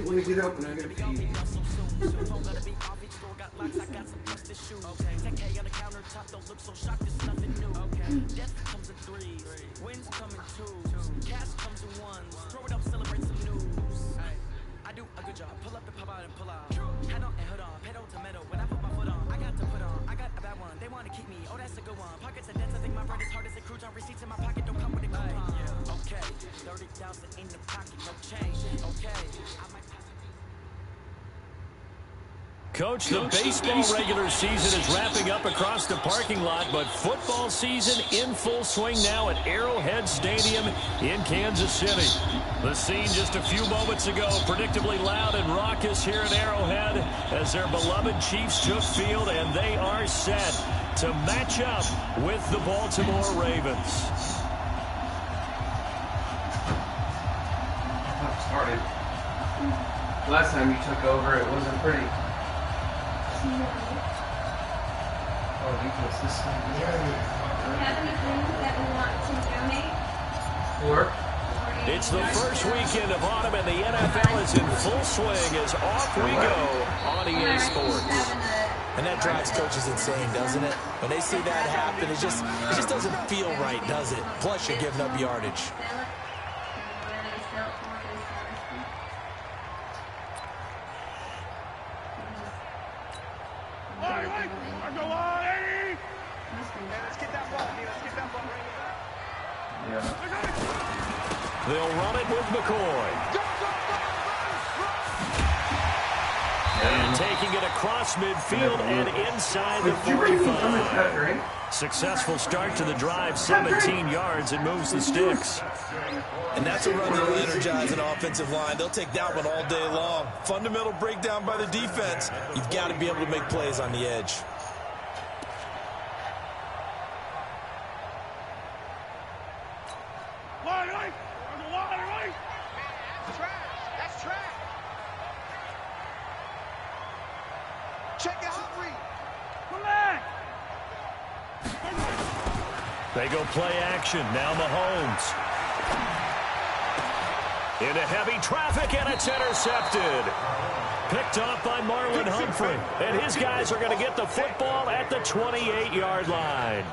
When you get up and I gotta pee. I do a good job. Pull up and pop out and pull out. Head on and hood on, pedal to metal. When I put my foot on, I got to put on. I got a bad one. They want to keep me. Oh, that's a good one. Pockets are dense. I think my bread is hard as a crouton. Receipts in my pocket don't come with a coupon. Okay, 30,000 in the pocket, no change. Okay, I might. Coach, the baseball regular season is wrapping up across the parking lot, but football season in full swing now at Arrowhead Stadium in Kansas City. The scene just a few moments ago, predictably loud and raucous here at Arrowhead as their beloved Chiefs took field, and they are set to match up with the Baltimore Ravens. Started. Last time you took over, it wasn't pretty. Oh, because this one. Do you have anything that we want to donate? Or? It's the first weekend of autumn, and the NFL is in full swing as off we go on EA Sports. And that drives coaches insane, doesn't it? When they see that happen, it just doesn't feel right, does it? Plus, you're giving up yardage. They'll run it with McCoy. And taking it across midfield and inside the 45. Successful start to the drive, 17 yards, and moves the sticks. And that's a run that will energize an offensive line. They'll take that one all day long. Fundamental breakdown by the defense. You've got to be able to make plays on the edge. They go play action. Now Mahomes. Into heavy traffic, and it's intercepted. Picked off by Marlon Humphrey. And his guys are going to get the football at the 28-yard line.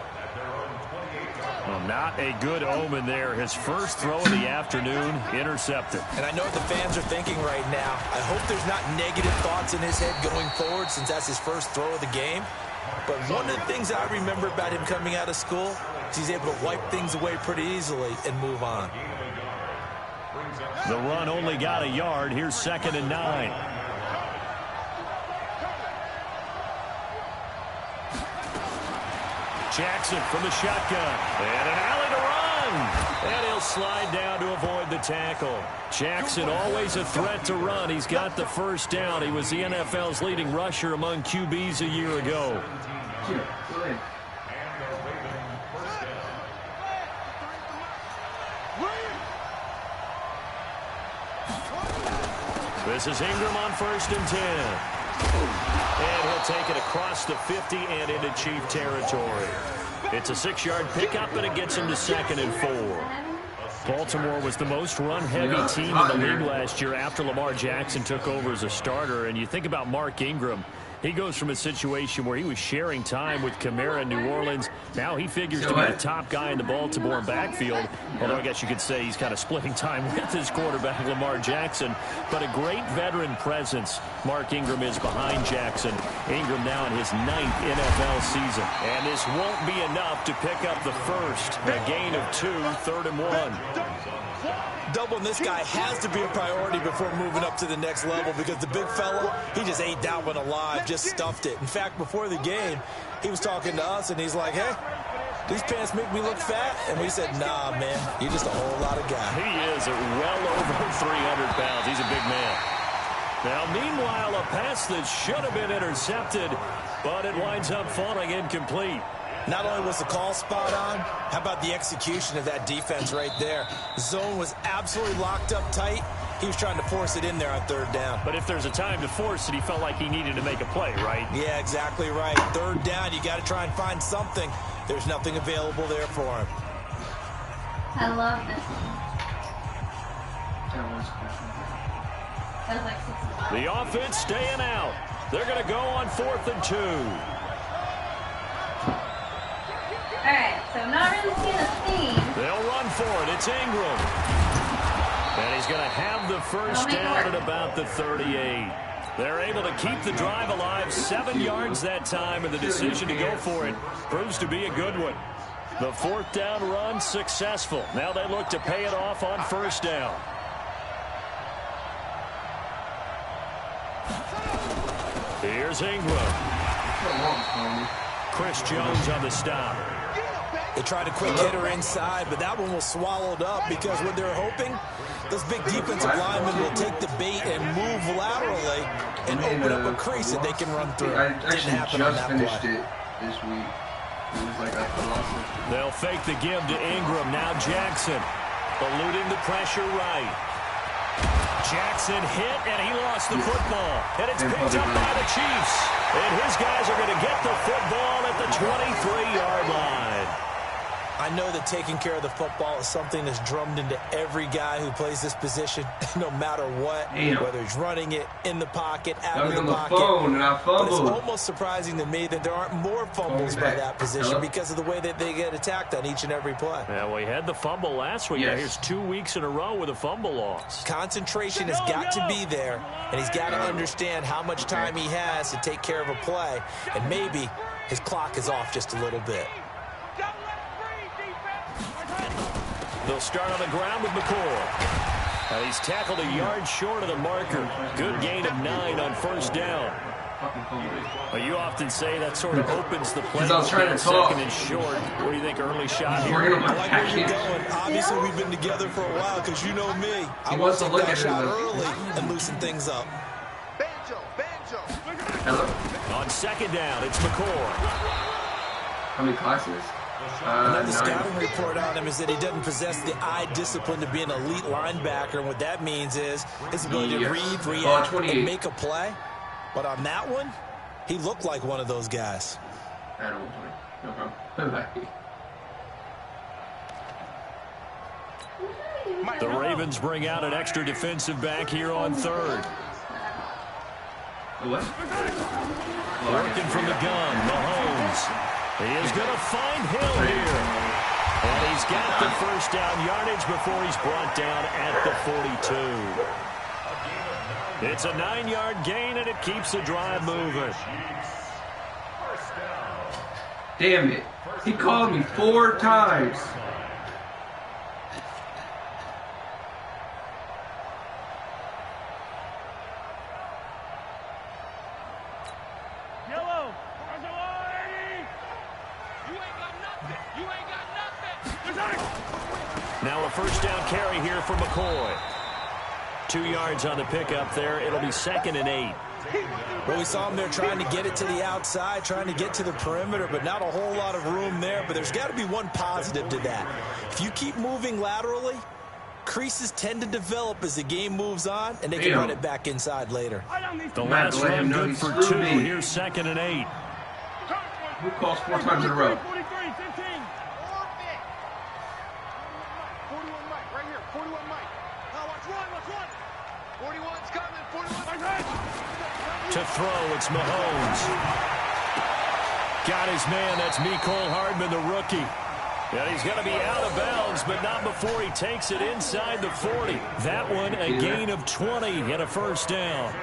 Well, not a good omen there. His first throw of the afternoon, intercepted. And I know what the fans are thinking right now. I hope there's not negative thoughts in his head going forward since that's his first throw of the game. But one of the things I remember about him coming out of school is he's able to wipe things away pretty easily and move on. The run only got a yard. Here's 2nd and 9. Jackson from the shotgun. And an alley to run. And he'll slide down to avoid the tackle. Jackson always a threat to run. He's got the first down. He was the NFL's leading rusher among QBs a year ago. This is Ingram on 1st and 10. And he'll take it across the 50 and into Chief territory. It's a 6-yard pickup, and it gets him to 2nd and 4. Baltimore was the most run-heavy team in the league last year after Lamar Jackson took over as a starter. And you think about Mark Ingram. He goes from a situation where he was sharing time with Kamara in New Orleans. Now he figures to be the top guy in the Baltimore backfield. Although I guess you could say he's kind of splitting time with his quarterback, Lamar Jackson. But a great veteran presence Mark Ingram is behind Jackson. Ingram now in his 9th NFL season. And this won't be enough to pick up the first. A gain of 2, 3rd and 1. Doubling this guy has to be a priority before moving up to the next level because the big fella, he just ate that one alive, just stuffed it. In fact, before the game, he was talking to us, and he's like, hey, these pants make me look fat? And we said, nah, man, you're just a whole lot of guy. He is well over 300 pounds. He's a big man. Now, meanwhile, a pass that should have been intercepted, but it winds up falling incomplete. Not only was the call spot on, how about the execution of that defense right there? The zone was absolutely locked up tight. He was trying to force it in there on 3rd down. But if there's a time to force it, he felt like he needed to make a play, right? Yeah, exactly right. 3rd down, you got to try and find something. There's nothing available there for him. I love this one. That was like 65. The offense staying out. They're going to go on 4th and 2. Alright, so I'm not really seeing a theme. They'll run for it. It's Ingram. And he's going to have the first down at about the 38. They're able to keep the drive alive. 7 yards that time, and the decision to go for it proves to be a good one. The 4th down run successful. Now they look to pay it off on 1st down. Here's Ingram. Chris Jones on the stop. They tried a quick hitter inside, but that one was swallowed up because what they're hoping, those big defensive linemen will take the bait and move laterally and open up a crease that they can run through. I Didn't happen on just that finished play. it this week. It was like I lost it. They'll fake the give to Ingram. Now Jackson eluding the pressure right. Jackson hit, and he lost the football. And it's picked up by the Chiefs. And his guys are going to get the football at the 23-yard line. I know that taking care of the football is something that's drummed into every guy who plays this position, no matter what, whether he's running it in the pocket, out of the pocket. But it's almost surprising to me that there aren't more fumbles by that position because of the way that they get attacked on each and every play. Yeah, well, he had the fumble last week. Yes. Here's 2 weeks in a row with a fumble loss. Concentration has got to be there, and he's got to understand how much time he has to take care of a play, and maybe his clock is off just a little bit. They'll start on the ground with McCoy. He's tackled a yard short of the marker. Good gain of 9 on 1st down. Well, you often say that sort of opens the play. I was trying to talk. 2nd and short. What do you think, early shot here? I like where you're going. Obviously, we've been together for a while because you know me. I want to take that shot early and loosen things up. Hello? On 2nd down, it's McCoy. How many classes? Another scouting report on him is that he doesn't possess the eye discipline to be an elite linebacker. And what that means is his ability to read, react, and make a play. But on that one, he looked like one of those guys. I don't want to. No problem. The Ravens bring out an extra defensive back here on 3rd. What? Working from the gun, Mahomes. He is going to find Hill here. And he's got the 1st down yardage before he's brought down at the 42. It's a 9-yard gain, and it keeps the drive moving. Damn it. He called me 4 times. Now a 1st down carry here for McCoy. 2 yards on the pickup there. It'll be 2nd and 8. Well, we saw him there trying to get it to the outside, trying to get to the perimeter, but not a whole lot of room there. But there's got to be one positive to that. If you keep moving laterally, creases tend to develop as the game moves on, and they can run it back inside later. The last run good for 2. Here's 2nd and 8. Who calls 4 times in a row? To throw, it's Mahomes. Got his man, that's Mecole Hardman, the rookie. And he's going to be out of bounds, but not before he takes it inside the 40. That one, a gain of 20 and a 1st down.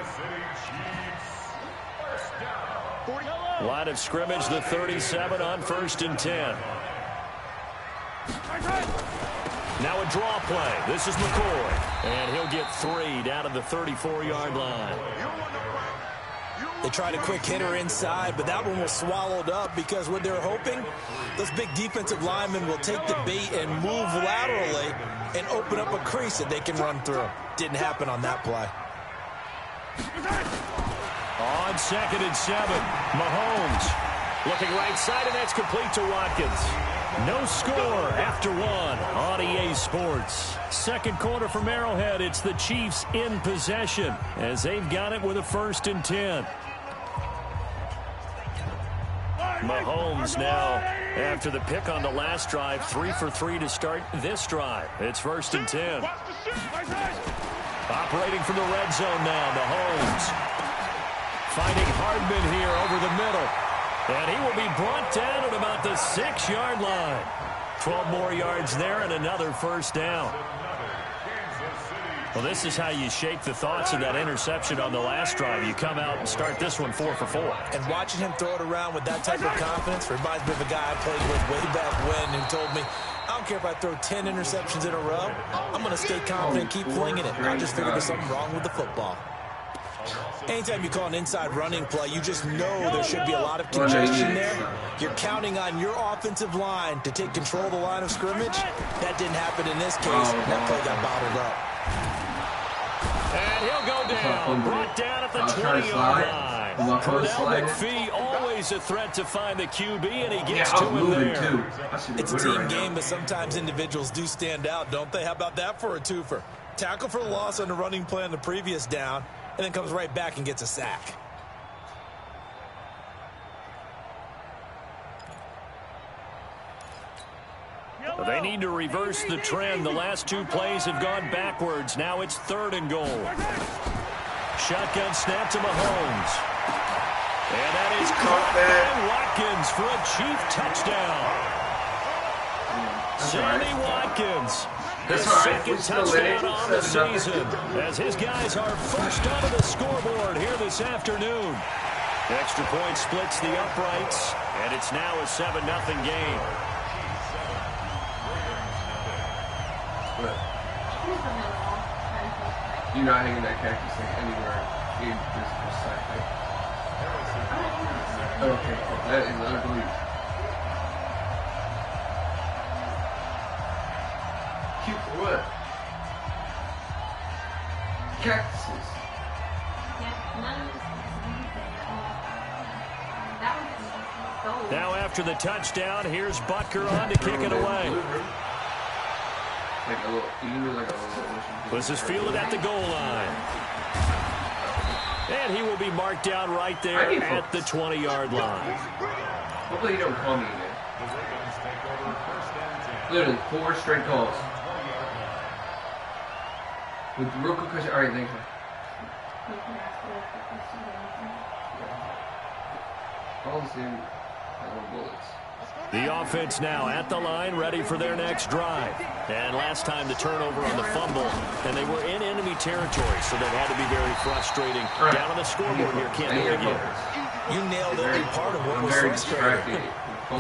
Line of scrimmage, the 37 on 1st and 10. Now a draw play. This is McCoy. And he'll get 3 down to the 34-yard line. They tried a quick hitter inside, but that one was swallowed up because what they're hoping, those big defensive linemen will take the bait and move laterally and open up a crease that they can run through. Didn't happen on that play. On 2nd and 7, Mahomes looking right side, and that's complete to Watkins. No score after 1 on EA Sports. 2nd quarter from Arrowhead. It's the Chiefs in possession as they've got it with a 1st and 10. Mahomes now, after the pick on the last drive, 3 for 3 to start this drive. It's 1st and 10. Operating from the red zone now, Mahomes. Finding Hardman here over the middle. And he will be brought down at about the 6-yard line. 12 more yards there and another first down. Well, this is how you shake the thoughts of that interception on the last drive. You come out and start this one 4 for 4. And watching him throw it around with that type of confidence reminds me of a guy I played with way back when who told me, I don't care if I throw 10 interceptions in a row, I'm going to stay confident and keep flinging it. I just figured there's something wrong with the football. Anytime you call an inside running play, you just know there should be a lot of congestion there. You're counting on your offensive line to take control of the line of scrimmage. That didn't happen in this case. That play got bottled up. And he'll go down, brought down at the 20-yard line. Pernell McPhee, always a threat to find the QB, and he gets to him there. It's a team game, but sometimes individuals do stand out, don't they? How about that for a twofer? Tackle for the loss on the running play on the previous down, and then comes right back and gets a sack. They need to reverse the trend. The last 2 plays have gone backwards. Now it's 3rd and goal. Shotgun snap to Mahomes. And that is caught by Watkins for a Chief touchdown. Sammy Watkins, his second touchdown on the season, as his guys are first onto the scoreboard here this afternoon. Extra point splits the uprights, and it's now a 7-0 game. You're not hanging that cactus thing anywhere in this site. Okay, that is ugly. Cute for what? Cactuses. Now after the touchdown, here's Butker on to kick it away. This is fielded at the goal line. And he will be marked down right there at the 20-yard line. Hopefully you don't call me again. Literally, 4 straight calls. With real quick question. Alright, thanks. Calls in bullets. The offense now at the line, ready for their next drive. And last time the turnover on the fumble, and they were in enemy territory, so that had to be very frustrating. Right. Down on the scoreboard here, can't do it again. You nailed every part of what was frustrating.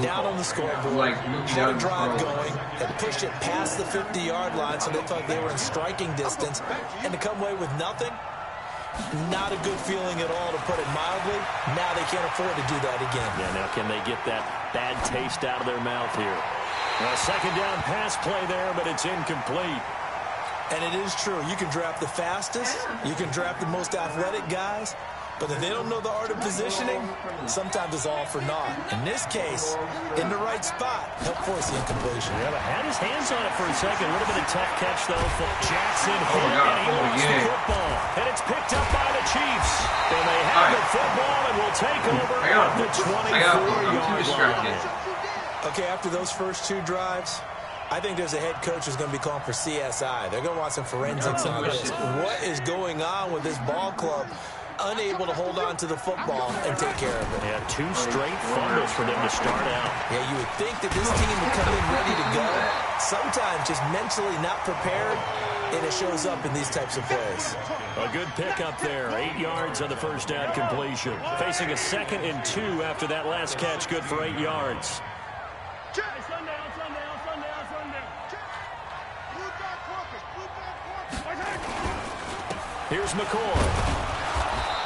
Down on the scoreboard, had a drive going, and pushed it past the 50-yard line, so they thought they were in striking distance, and to come away with nothing, not a good feeling at all, to put it mildly. Now they can't afford to do that again. Yeah, now can they get that bad taste out of their mouth here? A second down pass play there, but it's incomplete. And it is true. You can draft the fastest. You can draft the most athletic guys. But if they don't know the art of positioning, sometimes it's all for naught. In this case, in the right spot, help force the incompletion. Yeah, but had his hands on it for a second. A little bit of tough catch, though, for Jackson. And he lost the football. And it's picked up by the Chiefs. And they have the football and will take over at the 24-yard line. Okay, after those first 2 drives, I think there's a head coach who's going to be calling for CSI. They're going to want some forensics on this. What is going on with this ball club? Unable to hold on to the football and take care of it. Yeah, 2 straight fumbles for them to start out. Yeah, you would think that this team would come in ready to go. Sometimes just mentally not prepared, and it shows up in these types of plays. A good pickup there. 8 yards on the first down completion. Facing a 2nd and 2 after that last catch. Good for 8 yards. Here's McCoy.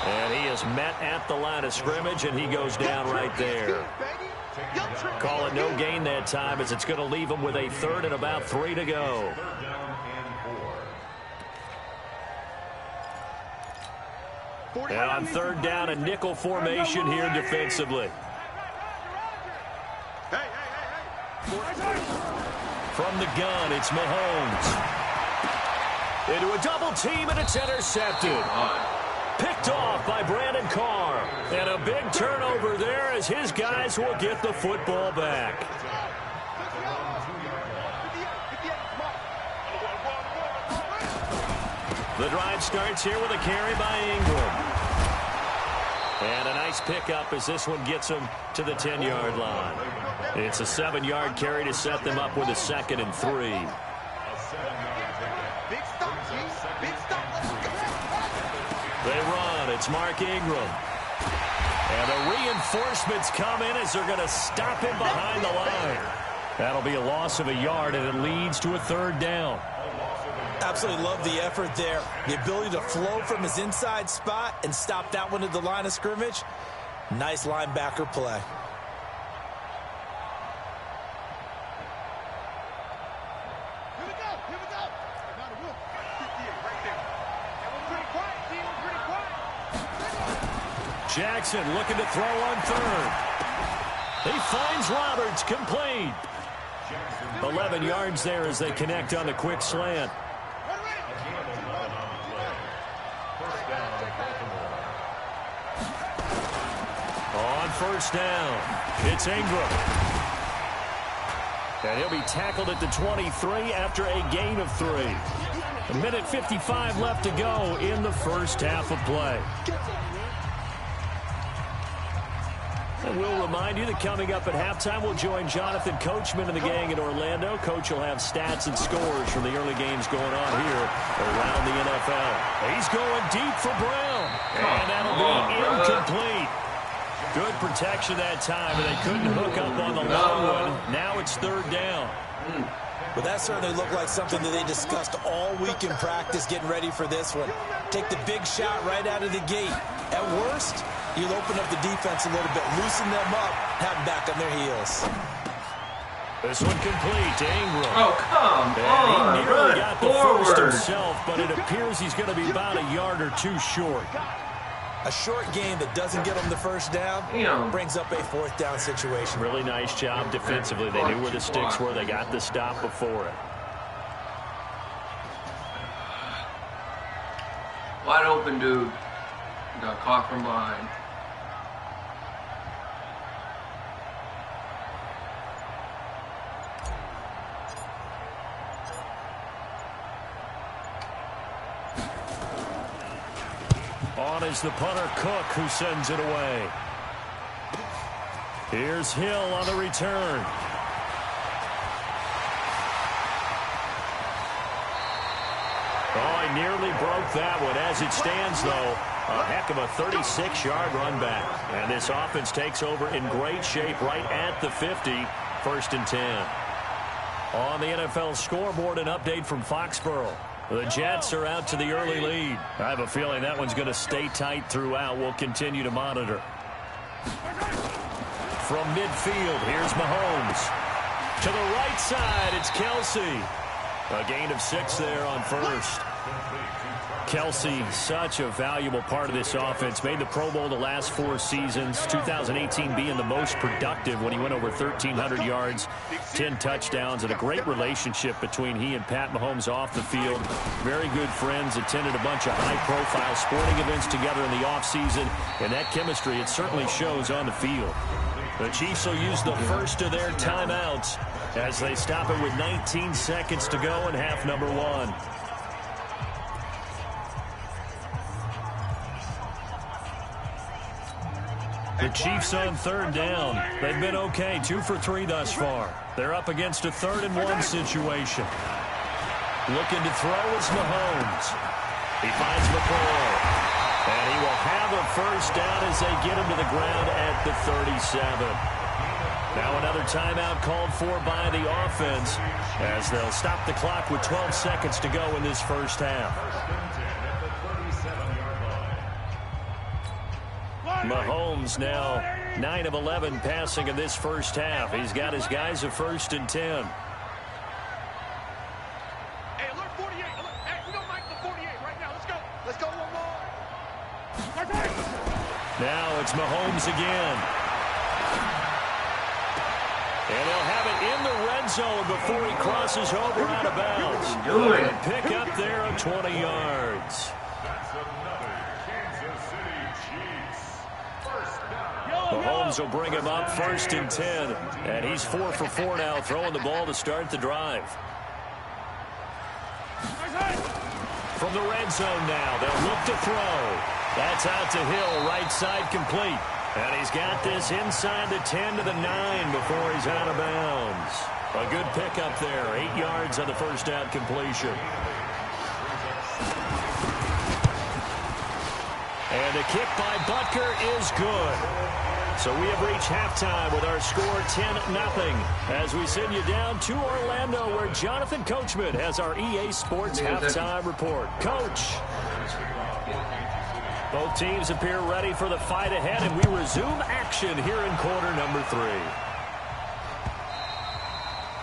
And he is met at the line of scrimmage, and he goes down right there. Call it no gain that time, as it's going to leave him with a 3rd and about 3 to go. And on 3rd down, a nickel formation here defensively. From the gun, it's Mahomes. Into a double team, and it's intercepted. Picked off by Brandon Carr. And a big turnover there as his guys will get the football back. The drive starts here with a carry by Ingram. And a nice pickup as this one gets him to the 10-yard line. It's a 7-yard carry to set them up with a 2nd and 3. They run. It's Mark Ingram. And the reinforcements come in as they're going to stop him behind the line. That'll be a loss of a yard, and it leads to a 3rd down. Absolutely love the effort there. The ability to flow from his inside spot and stop that one at the line of scrimmage. Nice linebacker play. Here we go. Here we go. Now the whoop. 58 right there. That was pretty quiet. That was pretty quiet. Jackson looking to throw on 3rd. He finds Roberts, complete. 11 yards there as they connect on the quick slant. On 1st down, it's Ingram. And he'll be tackled at the 23 after a gain of 3. A minute 55 left to go in the 1st half of play. And we'll remind you that coming up at halftime, we'll join Jonathan Coachman and the gang in Orlando. Coach will have stats and scores from the early games going on here around the NFL. He's going deep for Brown. And that'll be incomplete. Good protection that time, but they couldn't hook up on the long one. Now it's 3rd down. But that certainly looked like something that they discussed all week in practice getting ready for this one. Take the big shot right out of the gate. At worst, you'll open up the defense a little bit, loosen them up, have them back on their heels. This one complete to Ingram. Oh, come on. He nearly got the forward. first himself, but it appears he's going to be about a yard or 2 short. A short game that doesn't get them the 1st down brings up a 4th down situation. Really nice job defensively. They knew where the sticks were. They got the stop before it. Wide open, dude. Got caught from behind. On is the punter, Cook, who sends it away. Here's Hill on the return. Oh, he nearly broke that one. As it stands, though, a heck of a 36-yard run back. And this offense takes over in great shape right at the 50, 1st and 10. On the NFL scoreboard, an update from Foxborough. The Jets are out to the early lead. I have a feeling that one's going to stay tight throughout. We'll continue to monitor. From midfield, here's Mahomes. To the right side, it's Kelsey. A gain of 6 there on 1st. Kelsey, such a valuable part of this offense. Made the Pro Bowl the last 4 seasons. 2018 being the most productive when he went over 1,300 yards, 10 touchdowns, and a great relationship between he and Pat Mahomes off the field. Very good friends. Attended a bunch of high-profile sporting events together in the offseason. And that chemistry, it certainly shows on the field. The Chiefs will use the first of their timeouts as they stop it with 19 seconds to go in half number 1. The Chiefs on 3rd down. They've been okay, 2 for 3 thus far. They're up against a 3rd and 1 situation. Looking to throw is Mahomes. He finds McCoy. And he will have a 1st down as they get him to the ground at the 37. Now another timeout called for by the offense as they'll stop the clock with 12 seconds to go in this 1st half. Mahomes now 9 of 11 passing in this 1st half. He's got his guys a 1st and 10. Hey, alert 48. Alert. Hey, we don't like the 48 right now. Let's go. Let's go one more. Now it's Mahomes again. And he'll have it in the red zone before he crosses over out of bounds. Doing it. Pick up there of 20 yards. Mahomes will bring him up 1st and 10. And he's 4 for 4 now, throwing the ball to start the drive. from the red zone now. They'll look to throw. That's out to Hill, right side complete. And he's got this inside the 10 to the 9 before he's out of bounds. A good pickup there, 8 yards on the first down completion. And the kick by Butker is good. So we have reached halftime with our score 10-0 as we send you down to Orlando where Jonathan Coachman has our EA Sports halftime report. Coach. Both teams appear ready for the fight ahead, and we resume action here in quarter number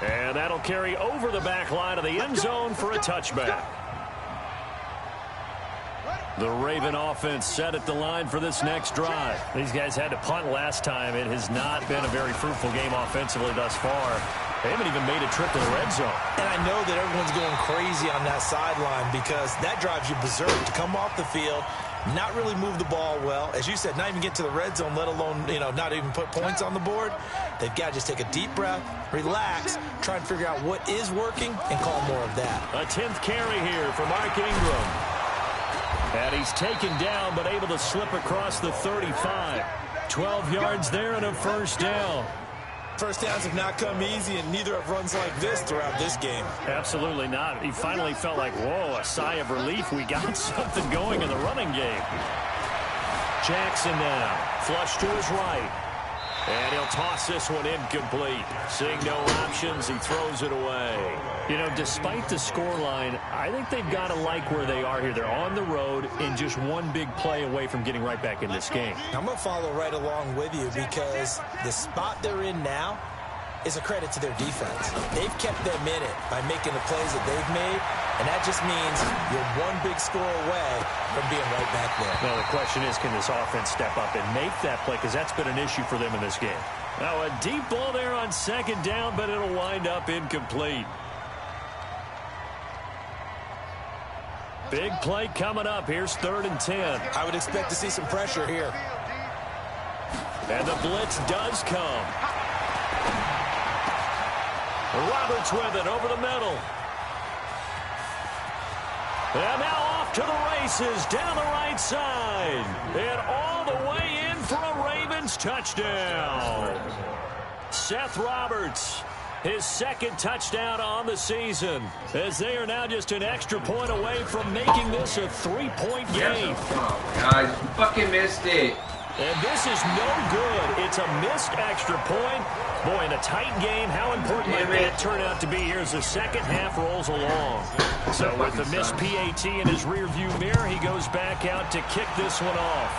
3. And that'll carry over the back line of the end zone for a touchback. The Raven offense set at the line for this next drive. These guys had to punt last time. It has not been a very fruitful game offensively thus far. They haven't even made a trip to the red zone. And I know that everyone's going crazy on that sideline because that drives you berserk to come off the field, not really move the ball well. As you said, not even get to the red zone, let alone, not even put points on the board. They've got to just take a deep breath, relax, try and figure out what is working, and call more of that. A 10th carry here for Mark Ingram. And he's taken down, but able to slip across the 35. 12 yards there and a first down. First downs have not come easy, and neither have runs like this throughout this game. Absolutely not. He finally felt like, whoa, a sigh of relief. We got something going in the running game. Jackson now, flush to his right. And he'll toss this one incomplete. Seeing no options, he throws it away. Despite the scoreline, I think they've got to like where they are here. They're on the road and just one big play away from getting right back in this game. I'm going to follow right along with you because the spot they're in now is a credit to their defense. They've kept them in it by making the plays that they've made, and that just means you're one big score away from being right back there. Now, the question is, can this offense step up and make that play? Because that's been an issue for them in this game. Now, a deep ball there on second down, but it'll wind up incomplete. Big play coming up. Here's 3rd and 10. I would expect to see some pressure here. And the blitz does come. Roberts with it over the middle. And now off to the races down the right side. And all the way in for a Ravens touchdown. Seth Roberts, his 2nd touchdown on the season, as they are now just an extra point away from making this a 3-point game. Oh, God, you fucking missed it. And this is no good. It's a missed extra point. Boy, in a tight game, how important might that turn out to be here as the second half rolls along. So with the missed PAT in his rearview mirror, he goes back out to kick this one off.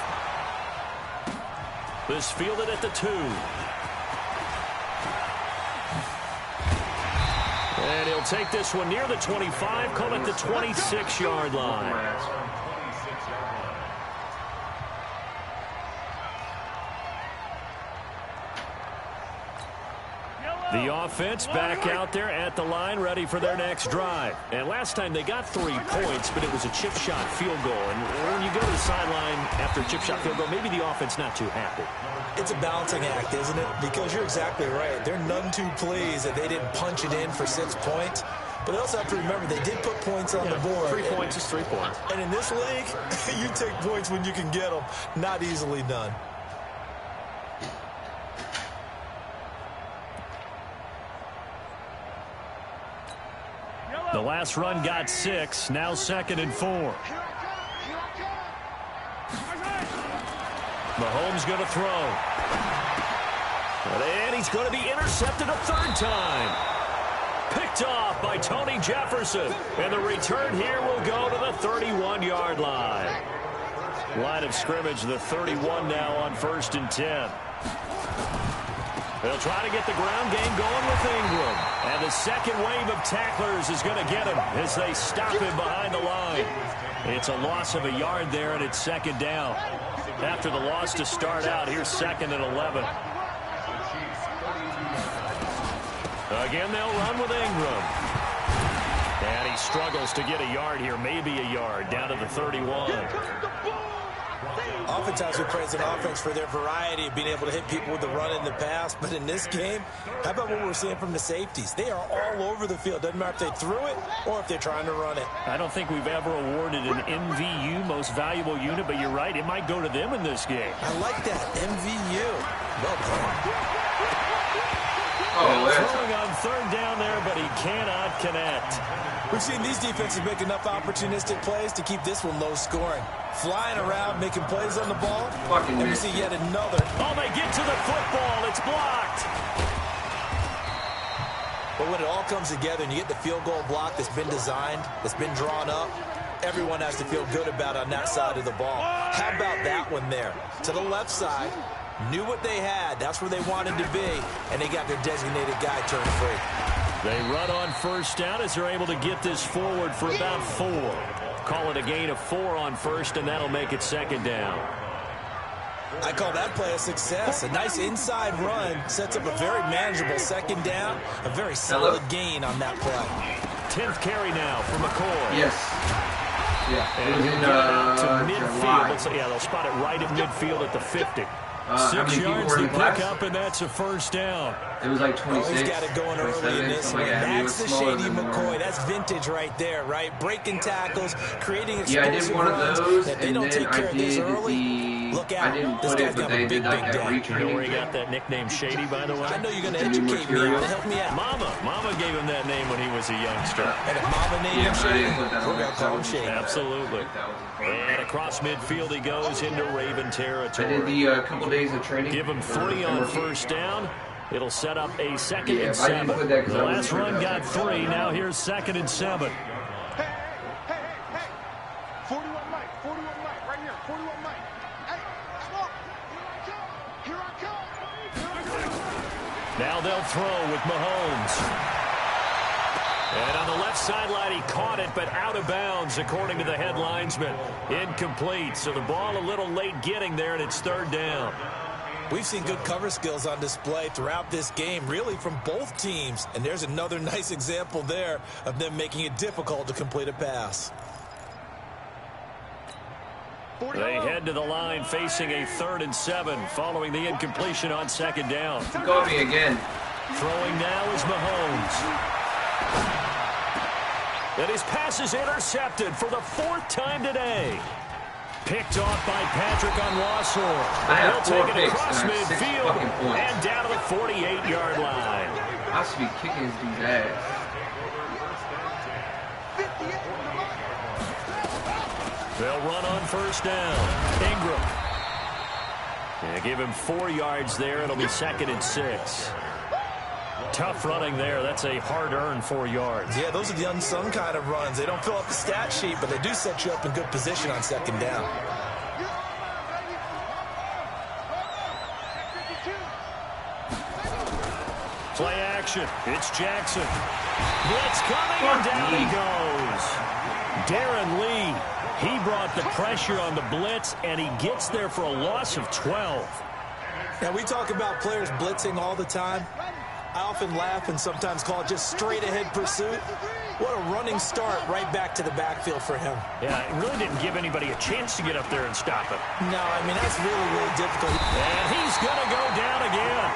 This fielded at the 2. And he'll take this one near the 25, call it the 26-yard line. The offense back out there at the line, ready for their next drive. And last time they got 3 points, but it was a chip shot field goal. And when you go to the sideline after a chip shot field goal, maybe the offense not too happy. It's a balancing act, isn't it? Because you're exactly right. They're none too pleased that they didn't punch it in for 6 points. But they also have to remember they did put points on the board. 3 points is 3 points. And in this league, you take points when you can get them. Not easily done. The last run got 6, now 2nd and 4. Mahomes going to throw. And he's going to be intercepted a 3rd time. Picked off by Tony Jefferson. And the return here will go to the 31-yard line. Line of scrimmage, the 31 now on 1st and 10. They'll try to get the ground game going with Ingram. And the second wave of tacklers is going to get him as they stop him behind the line. It's a loss of a yard there, and it's 2nd down. After the loss to start out, here's 2nd and 11. Again, they'll run with Ingram. And he struggles to get a yard here, maybe a yard, down to the 31. Oftentimes we praise an offense for their variety of being able to hit people with the run in the pass, but in this game, how about what we're seeing from the safeties? They are all over the field. Doesn't matter if they threw it or if they're trying to run it. I don't think we've ever awarded an MVU, most valuable unit, but you're right, it might go to them in this game. I like that, MVU. Well done. Well, throwing on third down there, but he cannot connect. We've seen these defenses make enough opportunistic plays to keep this one low scoring. Flying around, making plays on the ball. And we see yet another. Oh, they get to the football. It's blocked. But when it all comes together and you get the field goal block that's been designed, that's been drawn up, everyone has to feel good about on that side of the ball. How about that one there? To the left side. Knew what they had. That's where they wanted to be. And they got their designated guy turned free. They run on first down as they're able to get this forward for about 4. Call it a gain of 4 on first, and that'll make it second down. I call that play a success. A nice inside run sets up a very manageable second down. A very solid gain on that play. 10th carry now for McCoy. Yes. Yeah. It was in to midfield. July. Yeah, they'll spot it right at midfield at the 50. 6 yards to pick up, and that's a first down. It was like 26. Oh, he's got it going early in this one. That's the Shady McCoy. That's vintage right there, right? Breaking tackles, creating explosive runs. If they don't take care of this early, look out. This guy's got a big day. You know where he got that nickname Shady, by the way? I know you're going to educate me on it. Help me out. Mama gave him that name when he was a youngster. And if Mama named him Shady, we're going to call him Shady. Absolutely. And across midfield he goes into Raven territory. I did the couple days of training. Give him 3 on first down. It'll set up a 2nd and 7. The last run got 3. Now here's 2nd and 7. Hey. 41 Mike, right here, 41 Mike. Hey, stop. Here I come. Now they'll throw with Mahomes. And on the left sideline, he caught it, but out of bounds, according to the head linesman. Incomplete, so the ball a little late getting there, and it's 3rd down. We've seen good cover skills on display throughout this game, really from both teams. And there's another nice example there of them making it difficult to complete a pass. They head to the line facing a 3rd and 7 following the incompletion on 2nd down. He caught me again. Throwing now is Mahomes. And his pass is intercepted for the 4th time today. Picked off by Patrick on Wassor. He'll take it across midfield and down to the 48-yard line. I should be kicking this dude's ass. They'll run on first down. Ingram. Yeah, give him 4 yards there. It'll be 2nd and 6. Tough running there. That's a hard-earned 4 yards. Yeah, those are the unsung kind of runs. They don't fill up the stat sheet, but they do set you up in good position on 2nd down. Play action. It's Jackson. Blitz coming, and down he goes. Darren Lee, he brought the pressure on the blitz, and he gets there for a loss of 12. Now, we talk about players blitzing all the time. I often laugh and sometimes call it just straight-ahead pursuit. What a running start right back to the backfield for him. Yeah, it really didn't give anybody a chance to get up there and stop it. No, I mean, that's really, really difficult. And he's going to go down again.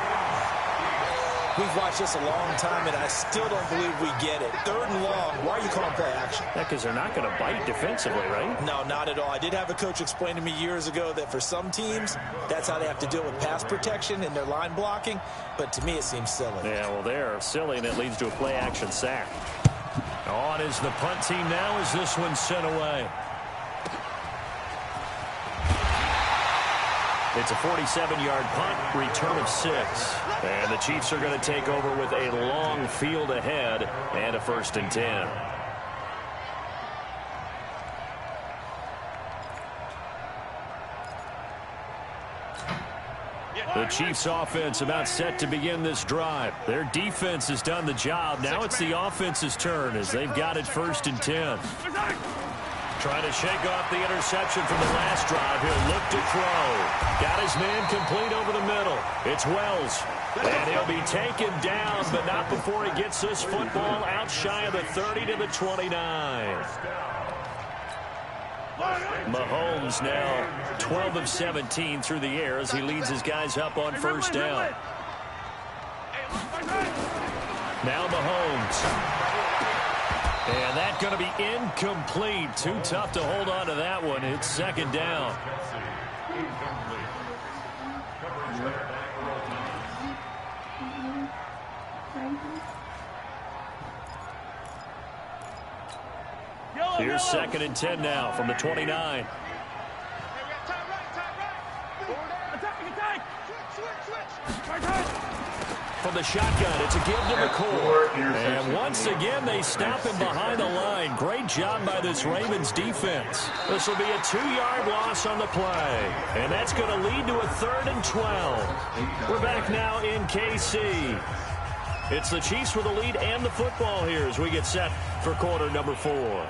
We've watched this a long time, and I still don't believe we get it. 3rd and long. Why are you calling play action? Yeah, because they're not going to bite defensively, right? No, not at all. I did have a coach explain to me years ago that for some teams, that's how they have to deal with pass protection and their line blocking. But to me, it seems silly. Yeah, well, they're silly, and it leads to a play action sack. On is the punt team now as this one's sent away. It's a 47-yard punt, return of 6. And the Chiefs are going to take over with a long field ahead and a 1st and 10. The Chiefs offense about set to begin this drive. Their defense has done the job. Now it's the offense's turn as they've got it 1st and 10. Trying to shake off the interception from the last drive. He'll look to throw. Got his man complete over the middle. It's Wells. And he'll be taken down, but not before he gets this football out shy of the 30 to the 29. Mahomes now 12 of 17 through the air as he leads his guys up on first down. Now Mahomes. And that's going to be incomplete. Too tough to hold on to that one. It's second down. Here's second and 10 now from the 29. From the shotgun, it's a give to McCoy. And once again, they stop him behind the line. Great job by this Ravens defense. This will be a 2-yard loss on the play. And that's going to lead to a 3rd and 12. We're back now in KC. It's the Chiefs with the lead and the football here as we get set for quarter number 4.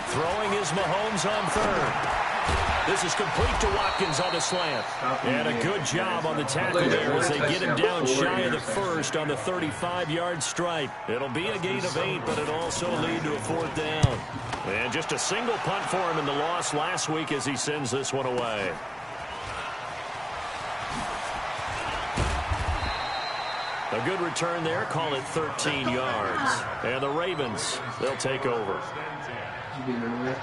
Throwing is Mahomes on 3rd. This is complete to Watkins on the slant. And a good job on the tackle there as they get him down shy of the 1st on the 35-yard stripe. It'll be a gain of 8, but it'll also lead to a 4th down. And just a single punt for him in the loss last week as he sends this one away. A good return there. Call it 13 yards. And the Ravens, they'll take over.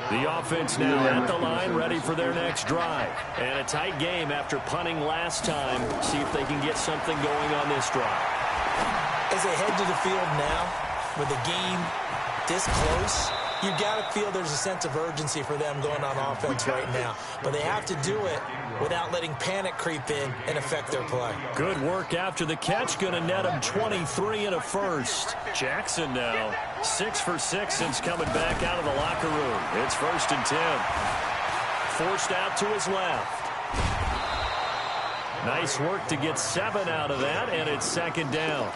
The offense now at the line, ready for their next drive. And a tight game after punting last time. See if they can get something going on this drive. As they head to the field now, with the game this close, you got to feel there's a sense of urgency for them going on offense right now. But they have to do it without letting panic creep in and affect their play. Good work after the catch. Going to net him 23 and a 1st. Jackson now 6 for 6 since coming back out of the locker room. It's 1st and 10. Forced out to his left. Nice work to get 7 out of that, and it's 2nd down.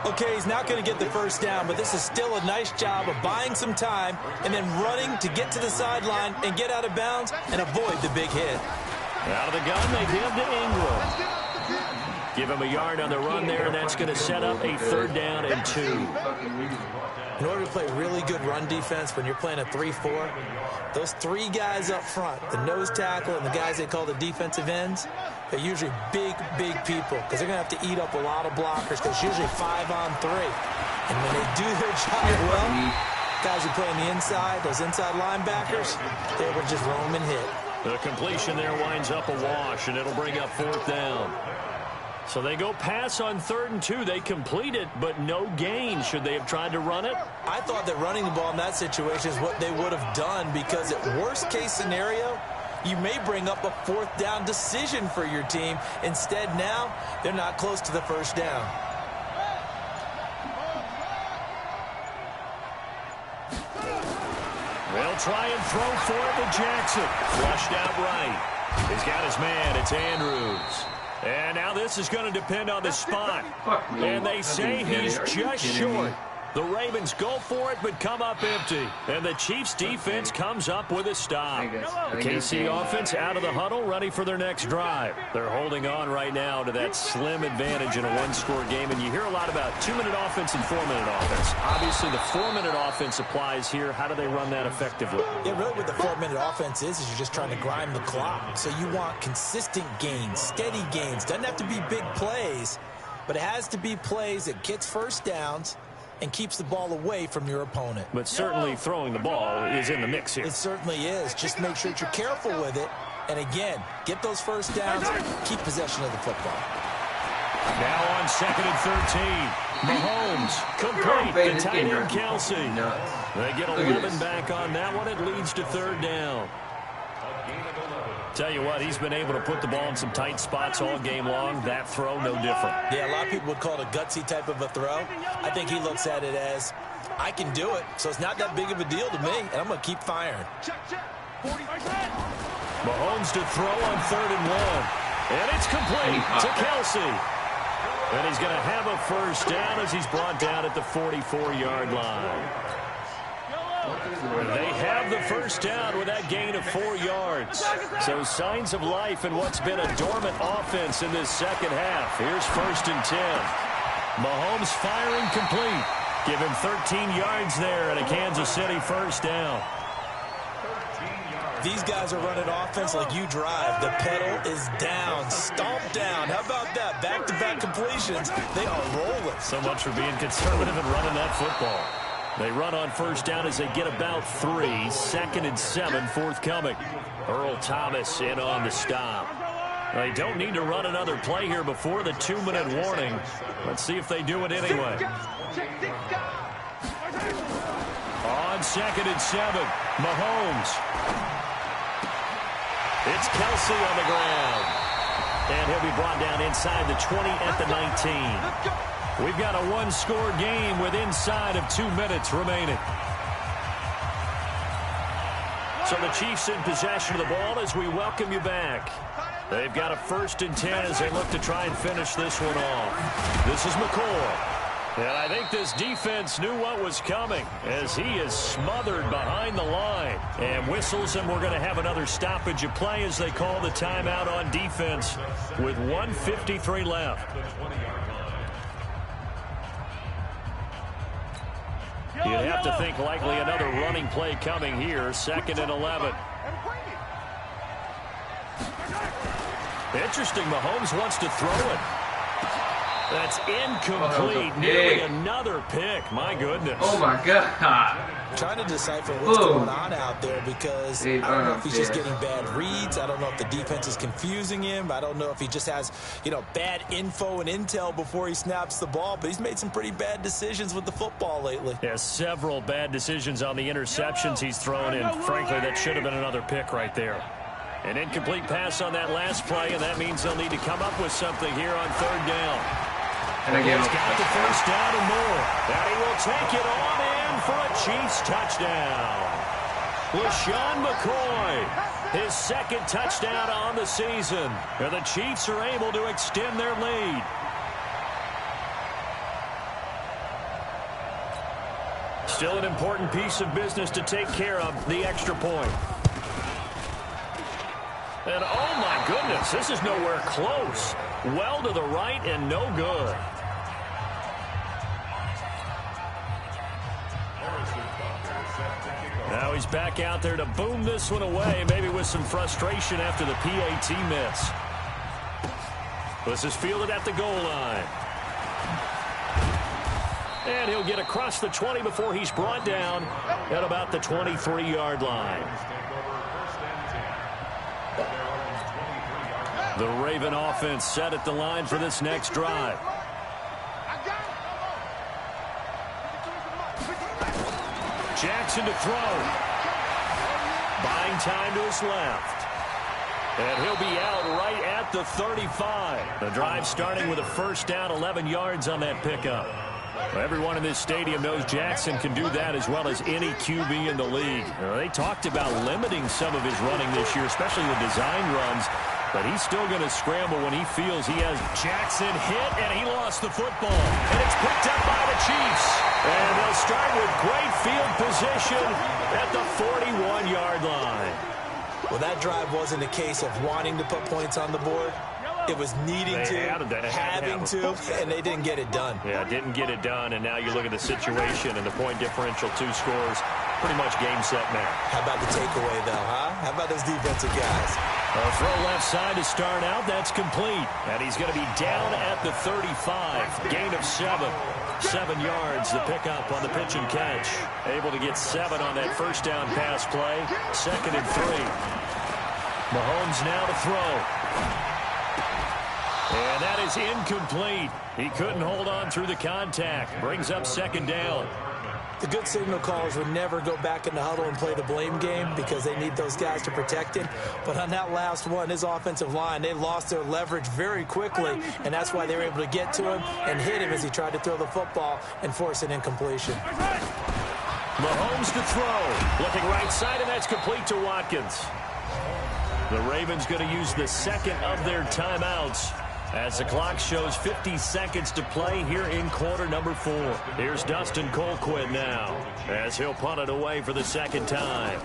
Okay, he's not going to get the 1st down, but this is still a nice job of buying some time and then running to get to the sideline and get out of bounds and avoid the big hit. Out of the gun, they give to Ingram. Give him a yard on the run there, and that's going to set up a 3rd down and 2. In order to play really good run defense when you're playing a 3-4, those 3 guys up front, the nose tackle and the guys they call the defensive ends, they're usually big, big people because they're going to have to eat up a lot of blockers because it's usually 5-on-3. And when they do their job well, guys who play on the inside, those inside linebackers, they will just roam and hit. The completion there winds up a wash, and it'll bring up 4th down. So they go pass on 3rd and 2. They complete it, but no gain. Should they have tried to run it? I thought that running the ball in that situation is what they would have done because at worst case scenario, you may bring up a 4th down decision for your team. Instead, now, they're not close to the 1st down. They'll try and throw for it to Jackson. Flushed out right. He's got his man. It's Andrews. And now this is going to depend on the spot. And they say he's just short. The Ravens go for it, but come up empty. And the Chiefs' defense comes up with a stop. The KC offense out of the huddle, ready for their next drive. They're holding on right now to that slim advantage in a 1-score game. And you hear a lot about 2-minute offense and 4-minute offense. Obviously, the 4-minute offense applies here. How do they run that effectively? Yeah, really what the 4-minute offense is you're just trying to grind the clock. So you want consistent gains, steady gains. Doesn't have to be big plays, but it has to be plays that gets 1st downs and keeps the ball away from your opponent. But certainly throwing the ball is in the mix here. It certainly is. Just make sure that you're careful with it. And again, get those 1st downs, keep possession of the football. Now on 2nd and 13. Mahomes complete the tight end Kelsey. They get 11 back on that one. It leads to 3rd down. Tell you what, he's been able to put the ball in some tight spots all game long. That throw, no different. Yeah, a lot of people would call it a gutsy type of a throw. I think he looks at it as, I can do it, so it's not that big of a deal to me, and I'm going to keep firing. Mahomes to throw on 3rd and 1. And it's complete to Kelsey. And he's going to have a 1st down as he's brought down at the 44-yard line. They have the first down with that gain of 4 yards. So signs of life in what's been a dormant offense in this second half. Here's 1st and 10. Mahomes firing complete. Give him 13 yards there and a Kansas City first down. These guys are running offense like you drive. The pedal is down, stomped down. How about that? Back-to-back completions. They are rolling. So much for being conservative and running that football. They run on first down as they get about 3. 2nd and 7 forthcoming. Earl Thomas in on the stop. They don't need to run another play here before the 2-minute warning. Let's see if they do it anyway. On 2nd and 7, Mahomes. It's Kelsey on the ground. And he'll be brought down inside the 20 at the 19. We've got a 1-score game with inside of 2 minutes remaining. So the Chiefs in possession of the ball as we welcome you back. They've got a 1st and 10 as they look to try and finish this one off. This is McCoy. And I think this defense knew what was coming as he is smothered behind the line. And whistles, and we're going to have another stoppage of play as they call the timeout on defense with 1:53 left. You'd have to think likely another running play coming here. 2nd and 11. Interesting, Mahomes wants to throw it. That's incomplete. Nearly another pick. My goodness. Oh, my God. Trying to decipher what's going on out there because I don't know if he's just getting bad reads. I don't know if the defense is confusing him. I don't know if he just has, bad info and intel before he snaps the ball. But he's made some pretty bad decisions with the football lately. Yeah, several bad decisions on the interceptions he's thrown in. Frankly, that should have been another pick right there. An incomplete pass on that last play, and that means they'll need to come up with something here on 3rd down. And He's got the first down and more. And he will take it on in for a Chiefs touchdown. LaShawn McCoy, his 2nd touchdown on the season. And the Chiefs are able to extend their lead. Still an important piece of business to take care of, the extra point. And oh my goodness, this is nowhere close. Well to the right and no good. Now he's back out there to boom this one away, maybe with some frustration after the PAT miss. This is fielded at the goal line. And he'll get across the 20 before he's brought down at about the 23-yard line. The Raven offense set at the line for this next drive. Jackson to throw. Buying time to his left. And he'll be out right at the 35. The drive starting with a first down, 11 yards on that pickup. Everyone in this stadium knows Jackson can do that as well as any QB in the league. They talked about limiting some of his running this year, especially the design runs. But he's still going to scramble when he feels he has Jackson hit, and he lost the football. And it's picked up by the Chiefs. And they'll start with great field position at the 41-yard line. Well, that drive wasn't a case of wanting to put points on the board. It was needing to, having to, and they didn't get it done. Yeah, didn't get it done, and now you look at the situation and the point differential, 2 scores, pretty much game, set, match. How about the takeaway, though, huh? How about those defensive guys? A throw left side to start out. That's complete. And he's going to be down at the 35. Gain of 7. 7 yards, the pickup on the pitch and catch. Able to get 7 on that first down pass play. 2nd and 3. Mahomes now to throw. And that is incomplete. He couldn't hold on through the contact. Brings up 2nd down. The good signal callers would never go back in the huddle and play the blame game because they need those guys to protect him. But on that last one, his offensive line, they lost their leverage very quickly, and that's why they were able to get to him and hit him as he tried to throw the football and force an incompletion. Mahomes to throw. Looking right side, and that's complete to Watkins. The Ravens going to use the 2nd of their timeouts As the clock shows 50 seconds to play here in quarter number 4. Here's Dustin Colquitt now as he'll punt it away for the second time.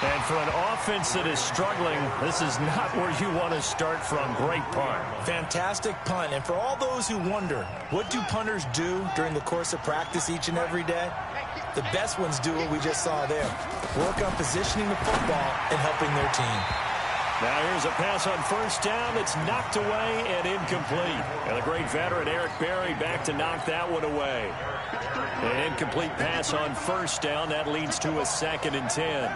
And for an offense that is struggling, this is not where you want to start from. Great punt. Fantastic punt. And for all those who wonder, what do punters do during the course of practice each and every day? The best ones do what we just saw there. Work on positioning the football and helping their team. Now here's a pass on first down that's knocked away and incomplete. And the great veteran Eric Berry back to knock that one away. An incomplete pass on first down. That leads to a 2nd and 10.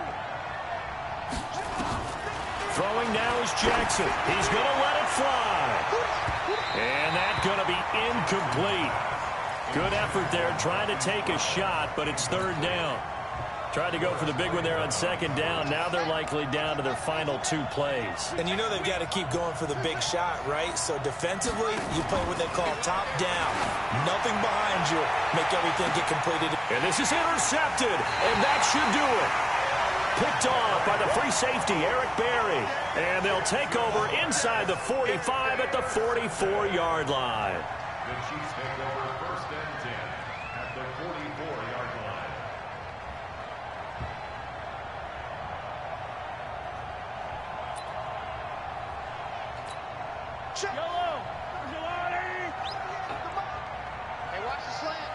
Throwing now is Jackson. He's going to let it fly. And that's going to be incomplete. Good effort there trying to take a shot, but it's 3rd down. Tried to go for the big one there on 2nd down. Now they're likely down to their final 2 plays. And you know they've got to keep going for the big shot, right? So defensively, you play what they call top down. Nothing behind you. Make everything get completed. And this is intercepted, and that should do it. Picked off by the free safety, Eric Berry. And they'll take over inside the 45 at the 44-yard line. The Chiefs take over 1st and 10 at the 44-yard line. Yellow. Hey, watch the slant.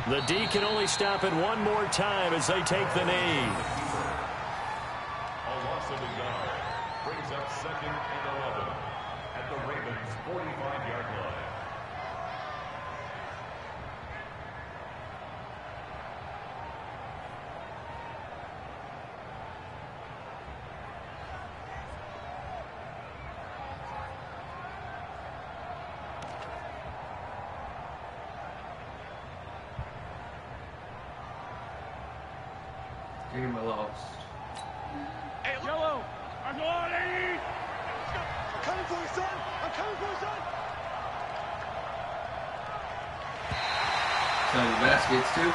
The D can only stop it one more time as they take the knee. A loss of a yard brings up 2nd and 11 at the Ravens' 45-yard line. Game lost. Hey, yellow. I'm coming for you, son. I'm coming for you, son. So the baskets too.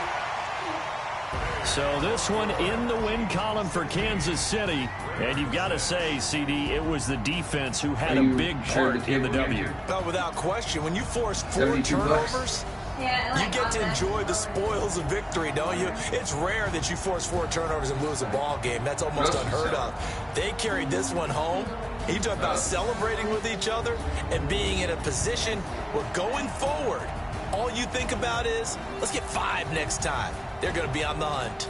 So this one in the win column for Kansas City. And you've got to say, CD, it was the defense who had a big part in the W. Oh, without question. When you force 4 $72. turnovers, Yeah, you get to enjoy the spoils of victory, don't you? It's rare that you force 4 turnovers and lose a ball game. That's almost unheard of. They carried this one home. You talk about celebrating with each other and being in a position where going forward, all you think about is, let's get 5 next time. They're going to be on the hunt.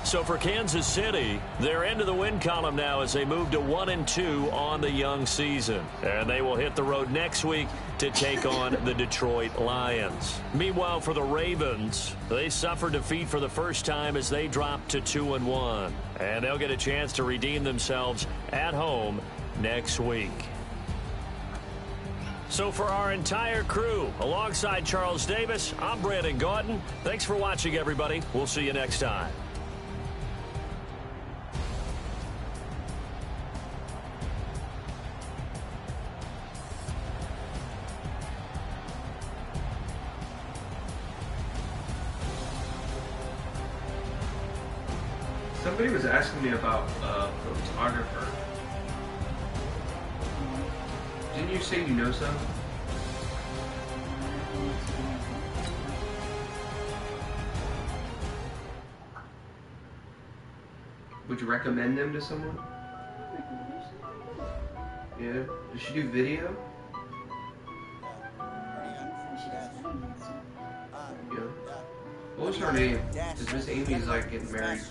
So for Kansas City, they're into the win column now as they move to 1-2 on the young season. And they will hit the road next week to take on the Detroit Lions. Meanwhile, for the Ravens, they suffered defeat for the first time as they dropped to 2-1. And they'll get a chance to redeem themselves at home next week. So for our entire crew, alongside Charles Davis, I'm Brandon Gaudin. Thanks for watching, everybody. We'll see you next time. Somebody was asking me about a photographer. Didn't you say you know some? Would you recommend them to someone? Yeah. Does she do video? Yeah. What was her name? Because Miss Amy's like getting married.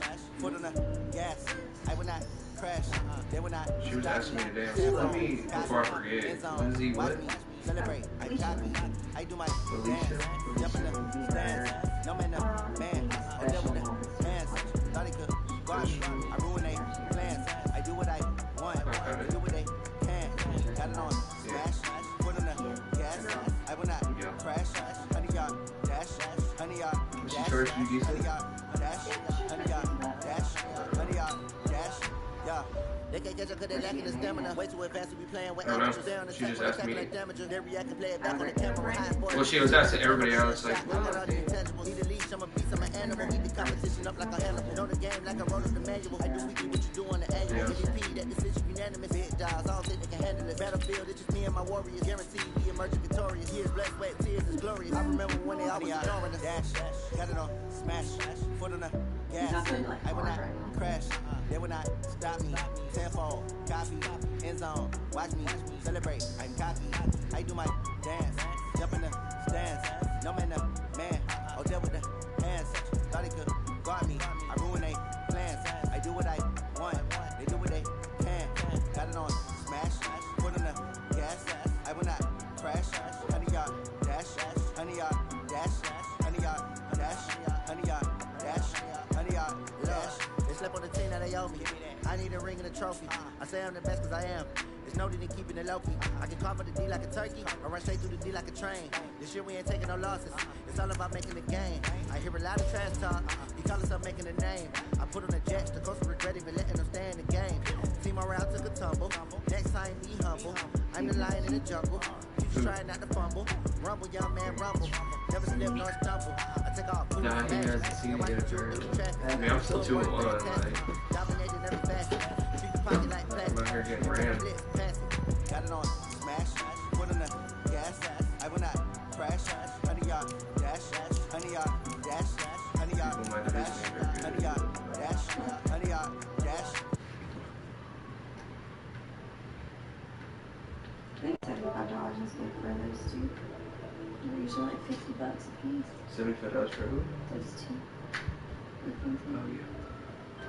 She was asking me today. I said, let me, before I forget, Lindsay, what? Alicia? Was she charged you decent? They can't catch up because they're lacking the stamina. Way too advanced to be playing with I don't know. amateurs. They on the She just table, asked me. like damages. They react and play it back on the camera. High sports. Well, she was asking everybody else, like, Need a leash, I'm a beast, I'm an animal. Eat the competition up like a animal. Know the game like I wrote up the manual. I do weekly what you do on the annual. MVP, that decision unanimous. Big dials, all think they can handle it. Battlefield, it's just me and my warriors. Guaranteed we emerging victorious. Years, blood, sweat, tears is glorious. I remember when they always ignoring us. Dash, got it on, smash, foot on the gas. I will not crash, they will not stop me. Tenfold, copy, end zone, watch me celebrate. I'm cocky, I do my dance, jump in the stands. No man, man, oh there with the hands. Thought he could guard me, I ruin they plans. I do what I want, they do what they can. Got it on, smash, foot on the gas. I will not crash, 100 yard dash, 100 yard dash, 100 yard dash, 100 yard dash, 100 yard dash. They slept on the team that they owe me. I need a ring and a trophy. I say I'm the best cause I am. There's no need in keeping it low key. I can carve for the D like a turkey, or run straight through the D like a train. This year we ain't taking no losses. It's all about making the game. I hear a lot of trash talk. He call himself making a name. I put on the Jets, the coach regret even letting them stay in the game. Team around took a tumble. Next time be humble. I'm the lion in the jungle. You just trying not to fumble. Rumble, young man, rumble. Never slip nor stumble. I take off. Nah, he hasn't seen it yet. I mean, I'm still 2-1. Like, Dominating every facet. Treat the pocket like plastic. I'm out here getting ran. Got it on, smash, put on the gas. I will not crash. 100 yard dash, 100 yard dash, 100 yard dash, 100 yard dash, 100 yard dash. I think $75 is good for those two. They're usually like $50 a piece. $75 for who? Those two. Oh, yeah.